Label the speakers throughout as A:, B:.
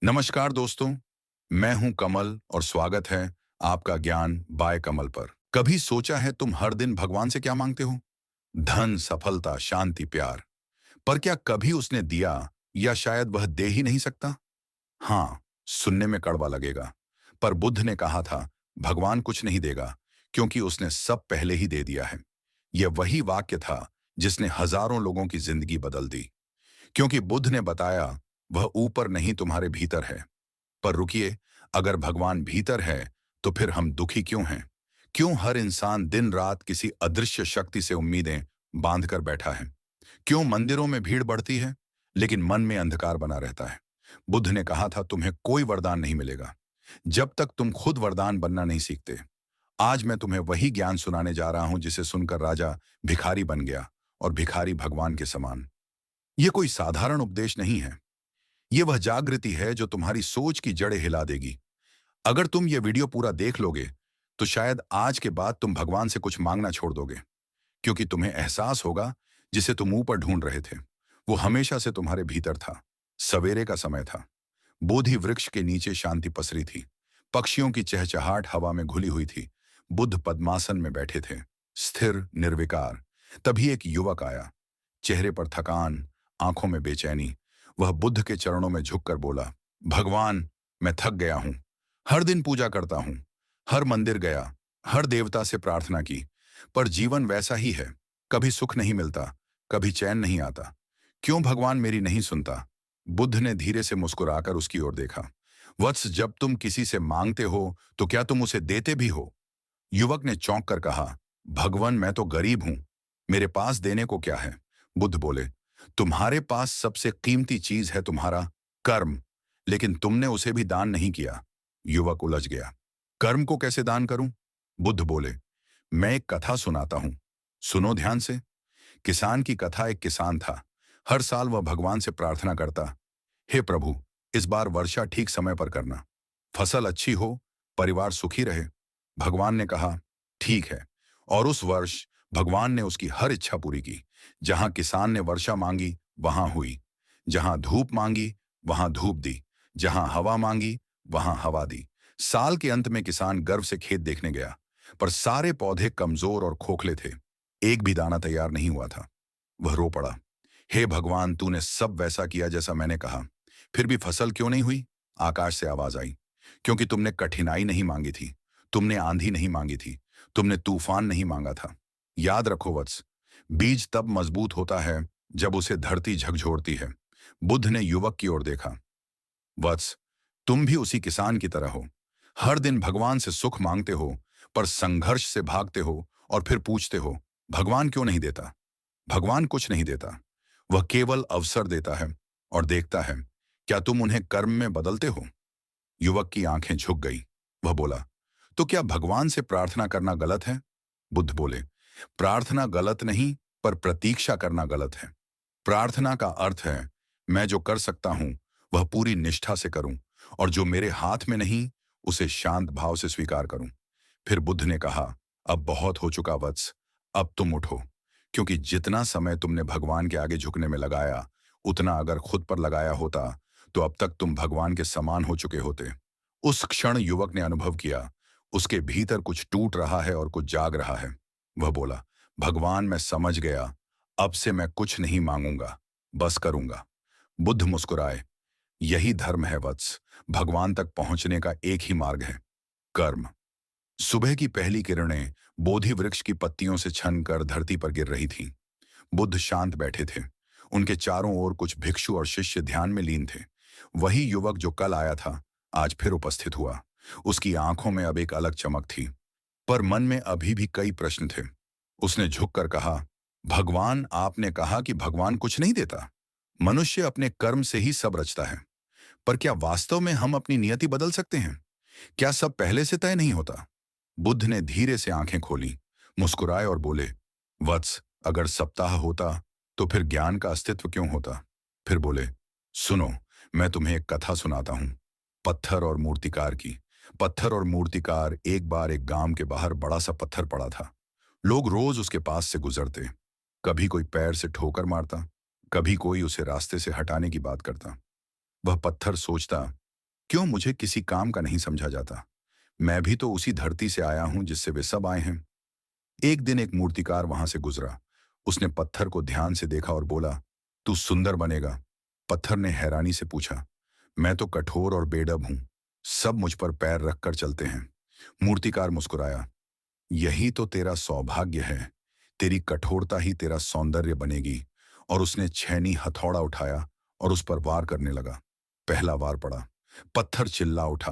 A: नमस्कार दोस्तों, मैं हूं कमल और स्वागत है आपका ज्ञान बाय कमल पर। कभी सोचा है तुम हर दिन भगवान से क्या मांगते हो? धन, सफलता, शांति, प्यार। पर क्या कभी उसने दिया या शायद वह दे ही नहीं सकता? हाँ, सुनने में कड़वा लगेगा, पर बुद्ध ने कहा था, भगवान कुछ नहीं देगा क्योंकि उसने सब पहले ही दे दिया है। यह वही वाक्य था जिसने हजारों लोगों की जिंदगी बदल दी। क्योंकि बुद्ध ने बताया, वह ऊपर नहीं तुम्हारे भीतर है। पर रुकिए, अगर भगवान भीतर है तो फिर हम दुखी क्यों हैं? क्यों हर इंसान दिन रात किसी अदृश्य शक्ति से उम्मीदें बांध कर बैठा है? क्यों मंदिरों में भीड़ बढ़ती है लेकिन मन में अंधकार बना रहता है? बुद्ध ने कहा था, तुम्हें कोई वरदान नहीं मिलेगा जब तक तुम खुद वरदान बनना नहीं सीखते। आज मैं तुम्हें वही ज्ञान सुनाने जा रहा हूं जिसे सुनकर राजा भिखारी बन गया और भिखारी भगवान के समान। यह कोई साधारण उपदेश नहीं है। ये वह जागृति है जो तुम्हारी सोच की जड़ें हिला देगी। अगर तुम ये वीडियो पूरा देख लोगे तो शायद आज के बाद तुम भगवान से कुछ मांगना छोड़ दोगे, क्योंकि तुम्हें एहसास होगा जिसे तुम ऊपर ढूंढ रहे थे वो हमेशा से तुम्हारे भीतर था। सवेरे का समय था। बोधि वृक्ष के नीचे शांति पसरी थी। पक्षियों की चहचहाट हवा में घुली हुई थी। बुद्ध पद्मासन में बैठे थे, स्थिर, निर्विकार। तभी एक युवक आया, चेहरे पर थकान, आंखों में बेचैनी। वह बुद्ध के चरणों में झुककर बोला, भगवान, मैं थक गया हूं। हर दिन पूजा करता हूं, हर मंदिर गया, हर देवता से प्रार्थना की, पर जीवन वैसा ही है। कभी सुख नहीं मिलता, कभी चैन नहीं आता। क्यों भगवान मेरी नहीं सुनता? बुद्ध ने धीरे से मुस्कुराकर उसकी ओर देखा। वत्स, जब तुम किसी से मांगते हो तो क्या तुम उसे देते भी हो? युवक ने चौंक कर कहा, भगवान, मैं तो गरीब हूं, मेरे पास देने को क्या है? बुद्ध बोले, तुम्हारे पास सबसे कीमती चीज है तुम्हारा कर्म, लेकिन तुमने उसे भी दान नहीं किया। युवक उलझ गया। कर्म को कैसे दान करूं? बुद्ध बोले, मैं एक कथा सुनाता हूं, सुनो ध्यान से। किसान की कथा। एक किसान था। हर साल वह भगवान से प्रार्थना करता, हे प्रभु, इस बार वर्षा ठीक समय पर करना, फसल अच्छी हो, परिवार सुखी रहे। भगवान ने कहा, ठीक है। और उस वर्ष भगवान ने उसकी हर इच्छा पूरी की। जहां किसान ने वर्षा मांगी वहां हुई, जहां धूप मांगी वहां धूप दी, जहां हवा मांगी वहां हवा दी। साल के अंत में किसान गर्व से खेत देखने गया, पर सारे पौधे कमजोर और खोखले थे। एक भी दाना तैयार नहीं हुआ था। वह रो पड़ा, हे भगवान, तूने सब वैसा किया जैसा मैंने कहा, फिर भी फसल क्यों नहीं हुई? आकाश से आवाज आई, क्योंकि तुमने कठिनाई नहीं मांगी थी, तुमने आंधी नहीं मांगी थी, तुमने तूफान नहीं मांगा था। याद रखो वत्स, बीज तब मजबूत होता है जब उसे धरती झकझोरती है। बुद्ध ने युवक की ओर देखा, वत्स, तुम भी उसी किसान की तरह हो। हर दिन भगवान से सुख मांगते हो, पर संघर्ष से भागते हो और फिर पूछते हो, भगवान क्यों नहीं देता? भगवान कुछ नहीं देता, वह केवल अवसर देता है और देखता है क्या तुम उन्हें कर्म में बदलते हो। युवक की आंखें झुक गई। वह बोला, तो क्या भगवान से प्रार्थना करना गलत है? बुद्ध बोले, प्रार्थना गलत नहीं, पर प्रतीक्षा करना गलत है। प्रार्थना का अर्थ है, मैं जो कर सकता हूं वह पूरी निष्ठा से करूं, और जो मेरे हाथ में नहीं उसे शांत भाव से स्वीकार करूं। फिर बुद्ध ने कहा, अब बहुत हो चुका वत्स, अब तुम उठो। क्योंकि जितना समय तुमने भगवान के आगे झुकने में लगाया, उतना अगर खुद पर लगाया होता तो अब तक तुम भगवान के समान हो चुके होते। उस क्षण युवक ने अनुभव किया, उसके भीतर कुछ टूट रहा है और कुछ जाग रहा है। वह बोला, भगवान, मैं समझ गया, अब से मैं कुछ नहीं मांगूंगा, बस करूंगा। बुद्ध मुस्कुराए, यही धर्म है वत्स, भगवान तक पहुंचने का एक ही मार्ग है, कर्म। सुबह की पहली किरणें बोधि वृक्ष की पत्तियों से छनकर धरती पर गिर रही थीं। बुद्ध शांत बैठे थे। उनके चारों ओर कुछ भिक्षु और शिष्य ध्यान में लीन थे। वही युवक जो कल आया था, आज फिर उपस्थित हुआ। उसकी आंखों में अब एक अलग चमक थी, पर मन में अभी भी कई प्रश्न थे। उसने झुककर कहा, भगवान, आपने कहा कि भगवान कुछ नहीं देता, मनुष्य अपने कर्म से ही सब रचता है। पर क्या वास्तव में हम अपनी नियति बदल सकते हैं? क्या सब पहले से तय नहीं होता? बुद्ध ने धीरे से आंखें खोली, मुस्कुराए और बोले, वत्स, अगर सप्ताह होता तो फिर ज्ञान का अस्तित्व क्यों होता? फिर बोले, सुनो, मैं तुम्हें एक कथा सुनाता हूं, पत्थर और मूर्तिकार की। पत्थर और मूर्तिकार। एक बार एक गांव के बाहर बड़ा सा पत्थर पड़ा था। लोग रोज उसके पास से गुजरते। कभी कोई पैर से ठोकर मारता, कभी कोई उसे रास्ते से हटाने की बात करता। वह पत्थर सोचता, क्यों मुझे किसी काम का नहीं समझा जाता? मैं भी तो उसी धरती से आया हूं जिससे वे सब आए हैं। एक दिन एक मूर्तिकार वहां से गुजरा। उसने पत्थर को ध्यान से देखा और बोला, तू सुंदर बनेगा। पत्थर ने हैरानी से पूछा, मैं तो कठोर और बेडब हूं, सब मुझ पर पैर रखकर चलते हैं। मूर्तिकार मुस्कुराया, यही तो तेरा सौभाग्य है, तेरी कठोरता ही तेरा सौंदर्य बनेगी। और उसने छेनी हथौड़ा उठाया और उस पर वार करने लगा। पहला वार पड़ा। पत्थर चिल्ला उठा,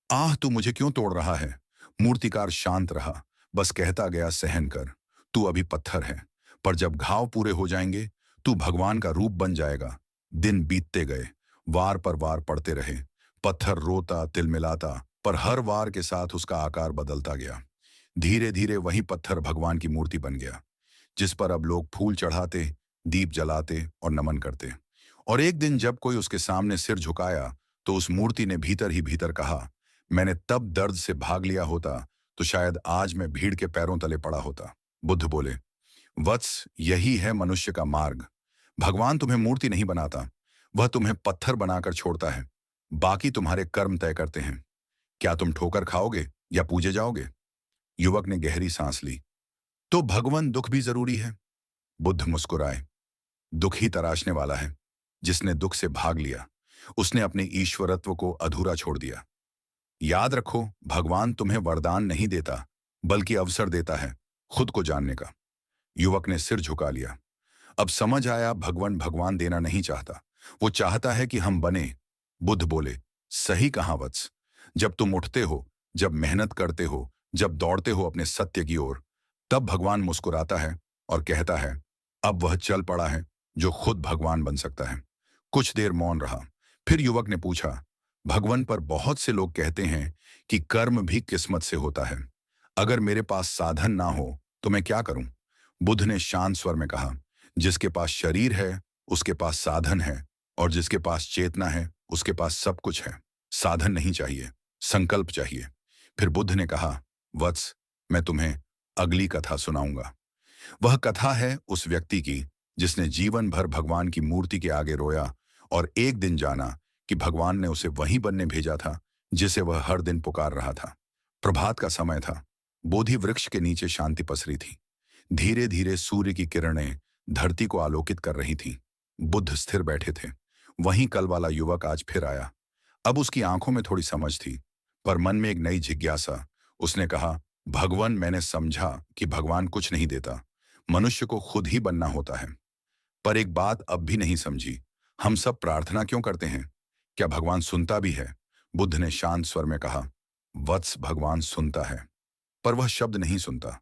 A: आह, तू मुझे क्यों तोड़ रहा है? मूर्तिकार शांत रहा, बस कहता गया, सहन कर, तू अभी पत्थर है, पर जब घाव पूरे हो जाएंगे तू भगवान का रूप बन जाएगा। दिन बीतते गए, वार पर वार पड़ते रहे। पत्थर रोता तिलमिलाता, पर हर वार के साथ उसका आकार बदलता गया। धीरे धीरे वही पत्थर भगवान की मूर्ति बन गया, जिस पर अब लोग फूल चढ़ाते, दीप जलाते और नमन करते। और एक दिन जब कोई उसके सामने सिर झुकाया, तो उस मूर्ति ने भीतर ही भीतर कहा, मैंने तब दर्द से भाग लिया होता तो शायद आज मैं भीड़ के पैरों तले पड़ा होता। बुद्ध बोले, वत्स, यही है मनुष्य का मार्ग। भगवान तुम्हें मूर्ति नहीं बनाता, वह तुम्हें पत्थर बनाकर छोड़ता है। बाकी तुम्हारे कर्म तय करते हैं। क्या तुम ठोकर खाओगे या पूजे जाओगे? युवक ने गहरी सांस ली। तो भगवान दुख भी जरूरी है? बुद्ध मुस्कुराए, दुख ही तराशने वाला है। जिसने दुख से भाग लिया, उसने अपने ईश्वरत्व को अधूरा छोड़ दिया। याद रखो, भगवान तुम्हें वरदान नहीं देता, बल्कि अवसर देता है खुद को जानने का। युवक ने सिर झुका लिया। अब समझ आया, भगवान भगवान देना नहीं चाहता, वो चाहता है कि हम बने। बुद्ध बोले, सही कहा वत्स। जब तुम उठते हो, जब मेहनत करते हो, जब दौड़ते हो अपने सत्य की ओर, तब भगवान मुस्कुराता है और कहता है, अब वह चल पड़ा है जो खुद भगवान बन सकता है। कुछ देर मौन रहा। फिर युवक ने पूछा, भगवान, पर बहुत से लोग कहते हैं कि कर्म भी किस्मत से होता है। अगर मेरे पास साधन ना हो तो मैं क्या करूं? बुद्ध ने शांत स्वर में कहा, जिसके पास शरीर है उसके पास साधन है, और जिसके पास चेतना है उसके पास सब कुछ है। साधन नहीं चाहिए, संकल्प चाहिए। फिर बुद्ध ने कहा, वत्स, मैं तुम्हें अगली कथा सुनाऊंगा। वह कथा है उस व्यक्ति की जिसने जीवन भर भगवान की मूर्ति के आगे रोया और एक दिन जाना कि भगवान ने उसे वही बनने भेजा था जिसे वह हर दिन पुकार रहा था। प्रभात का समय था। बोधि वृक्ष के नीचे शांति पसरी थी। धीरे धीरे सूर्य की किरणें धरती को आलोकित कर रही थीं। बुद्ध स्थिर बैठे थे। वहीं कल वाला युवक आज फिर आया। अब उसकी आंखों में थोड़ी समझ थी, पर मन में एक नई जिज्ञासा। उसने कहा, भगवान, मैंने समझा कि भगवान कुछ नहीं देता, मनुष्य को खुद ही बनना होता है। पर एक बात अब भी नहीं समझी, हम सब प्रार्थना क्यों करते हैं? क्या भगवान सुनता भी है? बुद्ध ने शांत स्वर में कहा, वत्स, भगवान सुनता है, पर वह शब्द नहीं सुनता,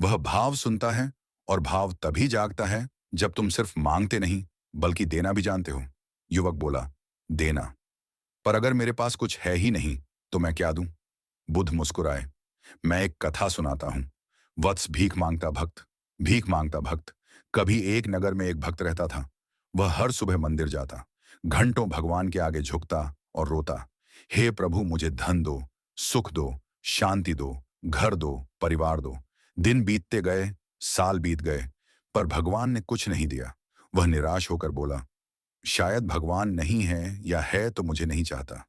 A: वह भाव सुनता है। और भाव तभी जागता है जब तुम सिर्फ मांगते नहीं बल्कि देना भी जानते हो। युवक बोला, देना? पर अगर मेरे पास कुछ है ही नहीं तो मैं क्या दूं? बुद्ध मुस्कुराए, मैं एक कथा सुनाता हूं। वत्स, भीख मांगता भक्त। भीख मांगता भक्त। कभी एक नगर में एक भक्त रहता था। वह हर सुबह मंदिर जाता, घंटों भगवान के आगे झुकता और रोता, हे प्रभु, मुझे धन दो, सुख दो, शांति दो, घर दो, परिवार दो। दिन बीतते गए, साल बीत गए, पर भगवान ने कुछ नहीं दिया। वह निराश होकर बोला, शायद भगवान नहीं है, या है तो मुझे नहीं चाहता।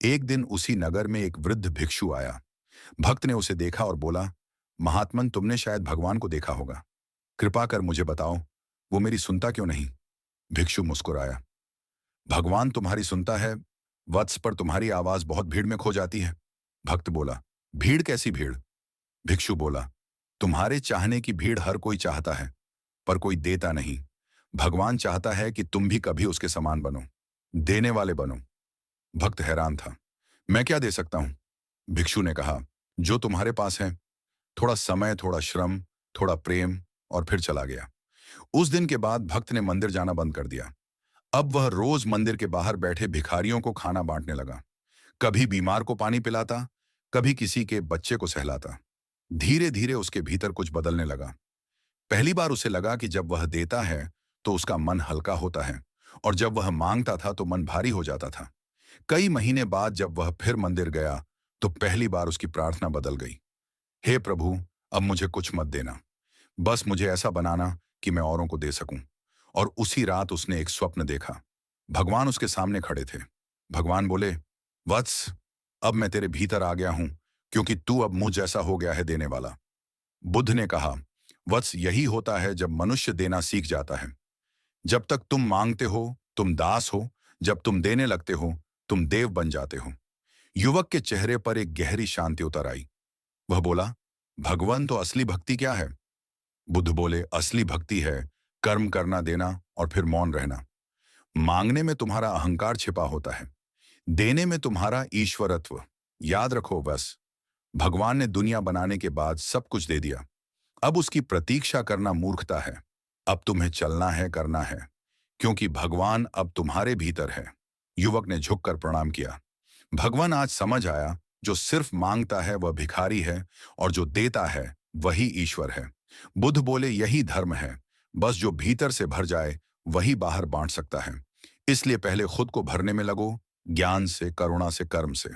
A: एक दिन उसी नगर में एक वृद्ध भिक्षु आया। भक्त ने उसे देखा और बोला, महात्मन, तुमने शायद भगवान को देखा होगा, कृपा कर मुझे बताओ, वो मेरी सुनता क्यों नहीं? भिक्षु मुस्कुराया, भगवान तुम्हारी सुनता है वत्स, पर तुम्हारी आवाज बहुत भीड़ में खो जाती है। भक्त बोला, भीड़? कैसी भीड़? भिक्षु बोला, तुम्हारे चाहने की भीड़ हर कोई चाहता है, पर कोई देता नहीं। भगवान चाहता है कि तुम भी कभी उसके समान बनो, देने वाले बनो। भक्त हैरान था, मैं क्या दे सकता हूं? भिक्षु ने कहा, जो तुम्हारे पास है, थोड़ा समय, थोड़ा श्रम, थोड़ा प्रेम। और फिर चला गया। उस दिन के बाद भक्त ने मंदिर जाना बंद कर दिया। अब वह रोज मंदिर के बाहर बैठे भिखारियों को खाना बांटने लगा। कभी बीमार को पानी पिलाता, कभी किसी के बच्चे को सहलाता। धीरे धीरे उसके भीतर कुछ बदलने लगा। पहली बार उसे लगा कि जब वह देता है तो उसका मन हल्का होता है, और जब वह मांगता था तो मन भारी हो जाता था। कई महीने बाद जब वह फिर मंदिर गया तो पहली बार उसकी प्रार्थना बदल गई, हे प्रभु, अब मुझे कुछ मत देना, बस मुझे ऐसा बनाना कि मैं औरों को दे सकूं। और उसी रात उसने एक स्वप्न देखा। भगवान उसके सामने खड़े थे। भगवान बोले, वत्स, अब मैं तेरे भीतर आ गया हूं, क्योंकि तू अब मुझ जैसा हो गया है देने वाला। बुद्ध ने कहा, वत्स, यही होता है जब मनुष्य देना सीख जाता है। जब तक तुम मांगते हो तुम दास हो, जब तुम देने लगते हो तुम देव बन जाते हो। युवक के चेहरे पर एक गहरी शांति उतर आई। वह बोला, भगवान, तो असली भक्ति क्या है? बुद्ध बोले, असली भक्ति है कर्म करना, देना और फिर मौन रहना। मांगने में तुम्हारा अहंकार छिपा होता है, देने में तुम्हारा ईश्वरत्व। याद रखो, बस भगवान ने दुनिया बनाने के बाद सब कुछ दे दिया। अब उसकी प्रतीक्षा करना मूर्खता है। अब तुम्हें चलना है, करना है, क्योंकि भगवान अब तुम्हारे भीतर है। युवक ने झुककर प्रणाम किया। भगवान, आज समझ आया, जो सिर्फ मांगता है वह भिखारी है और जो देता है वही ईश्वर है। बुद्ध बोले, यही धर्म है, बस जो भीतर से भर जाए वही बाहर बांट सकता है। इसलिए पहले खुद को भरने में लगो, ज्ञान से, करुणा से, कर्म से।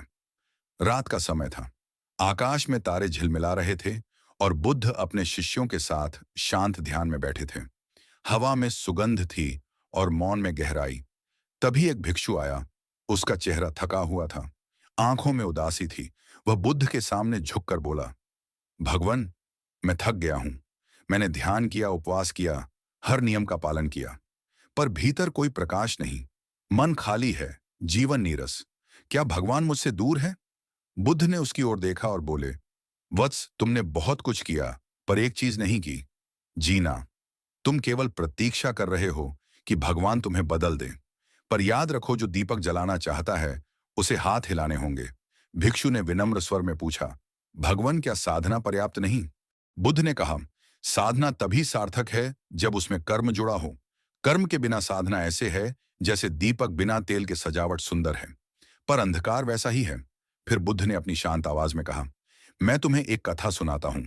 A: रात का समय था। आकाश में तारे झिलमिला रहे थे और बुद्ध अपने शिष्यों के साथ शांत ध्यान में बैठे थे। हवा में सुगंध थी और मौन में गहराई। तभी एक भिक्षु आया। उसका चेहरा थका हुआ था, आंखों में उदासी थी। वह बुद्ध के सामने झुककर बोला, भगवान, मैं थक गया हूं। मैंने ध्यान किया, उपवास किया, हर नियम का पालन किया, पर भीतर कोई प्रकाश नहीं। मन खाली है, जीवन नीरस। क्या भगवान मुझसे दूर है? बुद्ध ने उसकी ओर देखा और बोले, वत्स, तुमने बहुत कुछ किया, पर एक चीज नहीं की, जीना। तुम केवल प्रतीक्षा कर रहे हो कि भगवान तुम्हें बदल दे, पर याद रखो, जो दीपक जलाना चाहता है उसे हाथ हिलाने होंगे। भिक्षु ने विनम्र स्वर में पूछा, भगवान, क्या साधना पर्याप्त नहीं? बुद्ध ने कहा, साधना तभी सार्थक है जब उसमें कर्म जुड़ा हो। कर्म के बिना साधना ऐसे है जैसे दीपक बिना तेल के सजावट सुंदर है, पर अंधकार वैसा ही है। फिर बुद्ध ने अपनी शांत आवाज में कहा, मैं तुम्हें एक कथा सुनाता हूं,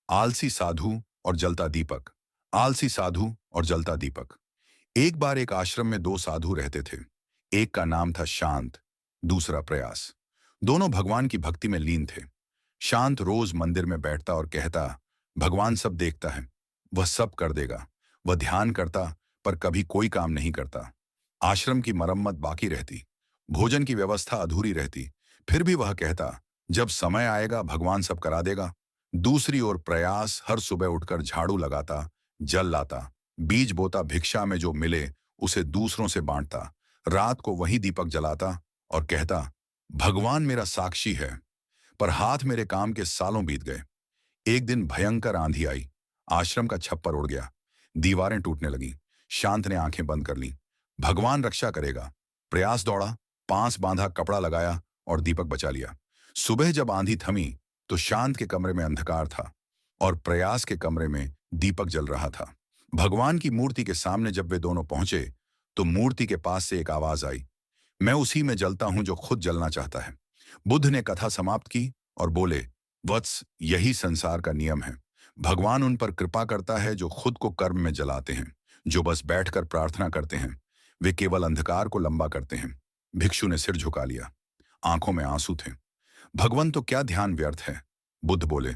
A: आलसी साधु और जलता दीपक। आलसी साधु और जलता दीपक। एक बार एक आश्रम में दो साधु रहते थे। एक का नाम था शांत, दूसरा प्रयास। दोनों भगवान की भक्ति में लीन थे। शांत रोज मंदिर में बैठता और कहता, भगवान सब देखता है, वह सब कर देगा। वह ध्यान करता, पर कभी कोई काम नहीं करता। आश्रम की मरम्मत बाकी रहती, भोजन की व्यवस्था अधूरी रहती, फिर भी वह कहता, जब समय आएगा भगवान सब करा देगा। दूसरी ओर प्रयास हर सुबह उठकर झाड़ू लगाता, जल लाता, बीज बोता, भिक्षा में जो मिले उसे दूसरों से बांटता, रात को वही दीपक जलाता और कहता, भगवान मेरा साक्षी है। पर हाथ मेरे काम के सालों बीत गए। एक दिन भयंकर आंधी आई, आश्रम का छप्पर उड़ गया, दीवारें टूटने लगीं। शांत ने आंखें बंद कर लीं। भगवान रक्षा करेगा। प्रयास दौड़ा, पांस बांधा, कपड़ा लगाया और दीपक बचा लिया। सुबह जब आंधी थमी तो शांत के कमरे में अंधकार था और प्रयास के कमरे में दीपक जल रहा था। भगवान की मूर्ति के सामने जब वे दोनों पहुंचे तो मूर्ति के पास से एक आवाज आई, मैं उसी में जलता हूं जो खुद जलना चाहता है। बुद्ध ने कथा समाप्त की और बोले, वत्स, यही संसार का नियम है। भगवान उन पर कृपा करता है जो खुद को कर्म में जलाते हैं। जो बस बैठकर प्रार्थना करते हैं वे केवल अंधकार को लंबा करते हैं। भिक्षु ने सिर झुका लिया, आंखों में आंसू थे। भगवान, तो क्या ध्यान व्यर्थ है? बुद्ध बोले,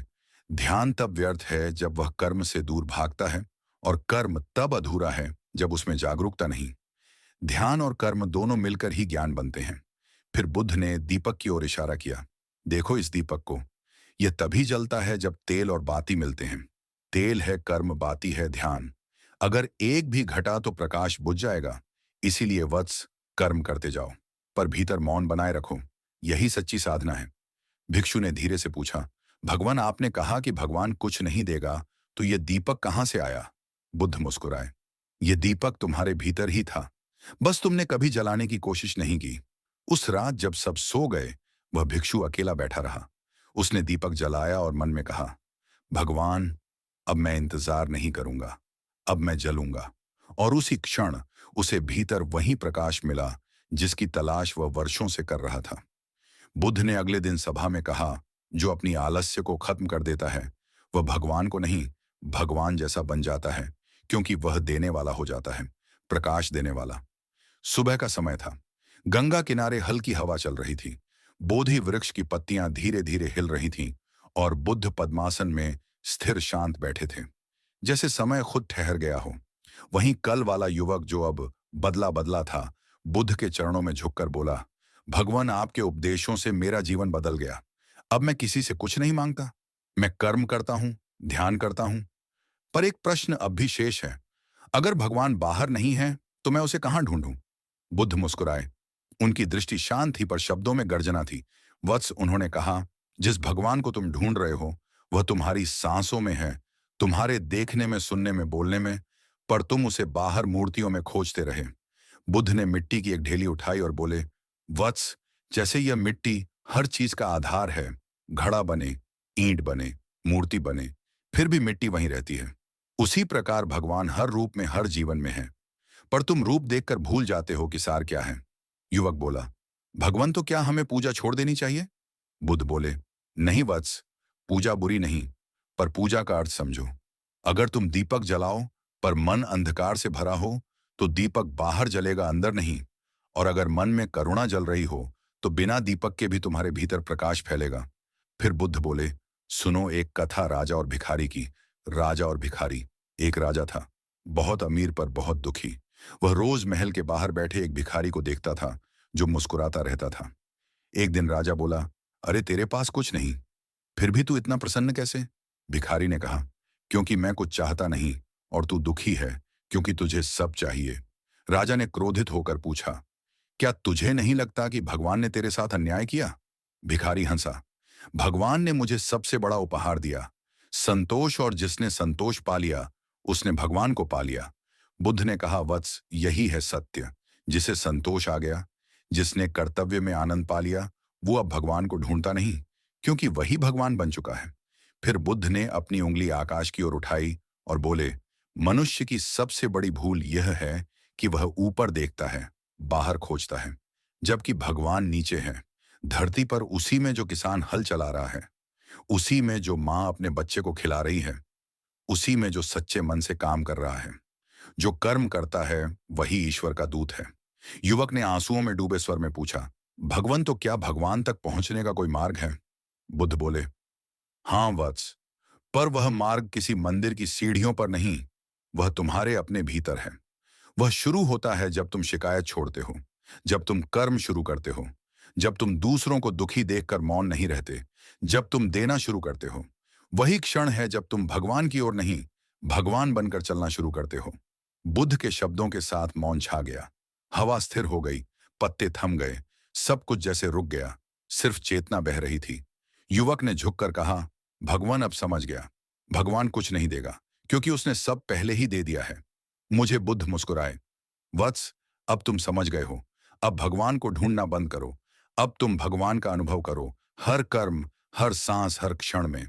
A: ध्यान तब व्यर्थ है जब वह कर्म से दूर भागता है, और कर्म तब अधूरा है जब उसमें जागरूकता नहीं। ध्यान और कर्म दोनों मिलकर ही ज्ञान बनते हैं। फिर बुद्ध ने दीपक की ओर इशारा किया, देखो इस दीपक को, यह तभी जलता है जब तेल और बाती मिलते हैं। तेल है कर्म, बाती है ध्यान। अगर एक भी घटा तो प्रकाश बुझ जाएगा। इसीलिए वत्स, कर्म करते जाओ, पर भीतर मौन बनाए रखो। यही सच्ची साधना है। भिक्षु ने धीरे से पूछा, भगवान, आपने कहा कि भगवान कुछ नहीं देगा, तो यह दीपक कहां से आया? बुद्ध मुस्कुराए, यह दीपक तुम्हारे भीतर ही था, बस तुमने कभी जलाने की कोशिश नहीं की। उस रात जब सब सो गए वह भिक्षु अकेला बैठा रहा। उसने दीपक जलाया और मन में कहा, भगवान, अब मैं इंतजार नहीं करूंगा, अब मैं जलूंगा। और उसी क्षण उसे भीतर वही प्रकाश मिला जिसकी तलाश वह वर्षों से कर रहा था। बुद्ध ने अगले दिन सभा में कहा, जो अपनी आलस्य को खत्म कर देता है वह भगवान को नहीं, भगवान जैसा बन जाता है, क्योंकि वह देने वाला हो जाता है, प्रकाश देने वाला। सुबह का समय था। गंगा किनारे हल्की हवा चल रही थी। बोधि वृक्ष की पत्तियां धीरे धीरे हिल रही थीं और बुद्ध पद्मासन में स्थिर शांत बैठे थे, जैसे समय खुद ठहर गया हो। वहीं कल वाला युवक जो अब बदला बदला था, बुद्ध के चरणों में झुककर बोला, भगवान, आपके उपदेशों से मेरा जीवन बदल गया। अब मैं किसी से कुछ नहीं मांगता। मैं कर्म करता हूं, ध्यान करता हूं। पर एक प्रश्न अब भी शेष है। अगर भगवान बाहर नहीं है, तो मैं उसे कहां ढूंढूं? बुद्ध मुस्कुराए। उनकी दृष्टि शांत थी, पर शब्दों में गर्जना थी। वत्स, उन्होंने कहा, जिस भगवान को तुम ढूंढ रहे हो, वह तुम्हारी सांसों में है, तुम्हारे देखने में, सुनने में, बोलने में। पर तुम उसे बाहर मूर्तियों में खोजते रहे। बुद्ध ने मिट्टी की एक ढेली उठाई और बोले, वत्स, जैसे यह मिट्टी हर चीज का आधार है, घड़ा बने, ईंट बने, मूर्ति बने, फिर भी मिट्टी वहीं रहती है। उसी प्रकार भगवान हर रूप में, हर जीवन में है। पर तुम रूप देखकर भूल जाते हो कि सार क्या है। युवक बोला, भगवान, तो क्या हमें पूजा छोड़ देनी चाहिए? बुद्ध बोले, नहीं वत्स, पूजा बुरी नहीं, पर पूजा का अर्थ समझो। अगर तुम दीपक जलाओ, पर मन अंधकार से भरा हो, तो दीपक बाहर जलेगा, अंदर नहीं। और अगर मन में करुणा जल रही हो, तो बिना दीपक के भी तुम्हारे भीतर प्रकाश फैलेगा। फिर बुद्ध बोले, सुनो एक कथा राजा और भिखारी की। राजा और भिखारी। एक राजा था, बहुत अमीर पर बहुत दुखी। वह रोज महल के बाहर बैठे एक भिखारी को देखता था, जो मुस्कुराता रहता था। एक दिन राजा बोला, अरे तेरे पास कुछ नहीं, फिर भी तू इतना प्रसन्न कैसे? भिखारी ने कहा, क्योंकि मैं कुछ चाहता नहीं, और तू दुखी है क्योंकि तुझे सब चाहिए। राजा ने क्रोधित होकर पूछा, क्या तुझे नहीं लगता कि भगवान ने तेरे साथ अन्याय किया? भिखारी हंसा, भगवान ने मुझे सबसे बड़ा उपहार दिया, संतोष, और जिसने संतोष पा लिया, उसने भगवान को पा लिया। बुद्ध ने कहा, वत्स, यही है सत्य। जिसे संतोष आ गया, जिसने कर्तव्य में आनंद पा लिया, वो अब भगवान को ढूंढता नहीं, क्योंकि वही भगवान बन चुका है। फिर बुद्ध ने अपनी उंगली आकाश की ओर उठाई और बोले, मनुष्य की सबसे बड़ी भूल यह है कि वह ऊपर देखता है, बाहर खोजता है, जबकि भगवान नीचे है, धरती पर, उसी में जो किसान हल चला रहा है, उसी में जो माँ अपने बच्चे को खिला रही है, उसी में जो सच्चे मन से काम कर रहा है। जो कर्म करता है, वही ईश्वर का दूत है। युवक ने आंसुओं में डूबे स्वर में पूछा, भगवान, तो क्या भगवान तक पहुंचने का कोई मार्ग है? बुद्ध बोले, हाँ वत्स, पर वह मार्ग किसी मंदिर की सीढ़ियों पर नहीं, वह तुम्हारे अपने भीतर है। वह शुरू होता है जब तुम शिकायत छोड़ते हो, जब तुम कर्म शुरू करते हो, जब तुम दूसरों को दुखी देखकर मौन नहीं रहते, जब तुम देना शुरू करते हो। वही क्षण है जब तुम भगवान की ओर नहीं, भगवान बनकर चलना शुरू करते हो। बुद्ध के शब्दों के साथ मौन छा गया। हवा स्थिर हो गई, पत्ते थम गए, सब कुछ जैसे रुक गया, सिर्फ चेतना बह रही थी। युवक ने झुककर कहा, भगवान, अब समझ गया। भगवान कुछ नहीं देगा, क्योंकि उसने सब पहले ही दे दिया है। मुझे बुद्ध मुस्कुराए, वत्स, अब तुम समझ गए हो। अब भगवान को ढूंढना बंद करो। अब तुम भगवान का अनुभव करो, हर कर्म, हर सांस, हर क्षण में।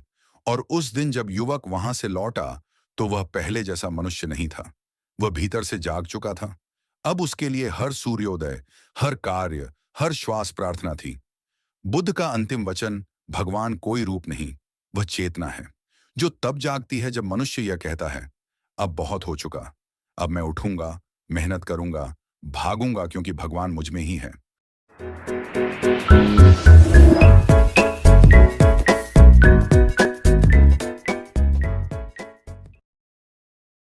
A: और उस दिन जब युवक वहां से लौटा, तो वह पहले जैसा मनुष्य नहीं था। वह भीतर से जाग चुका था। अब उसके लिए हर सूर्योदय, हर कार्य, हर श्वास प्रार्थना थी। बुद्ध का अंतिम वचन, भगवान कोई रूप नहीं, वह चेतना है, जो तब जागती है जब मनुष्य यह कहता है, अब बहुत हो चुका। अब मैं उठूंगा, मेहनत करूंगा, भागूंगा, क्योंकि भगवान मुझ में ही है।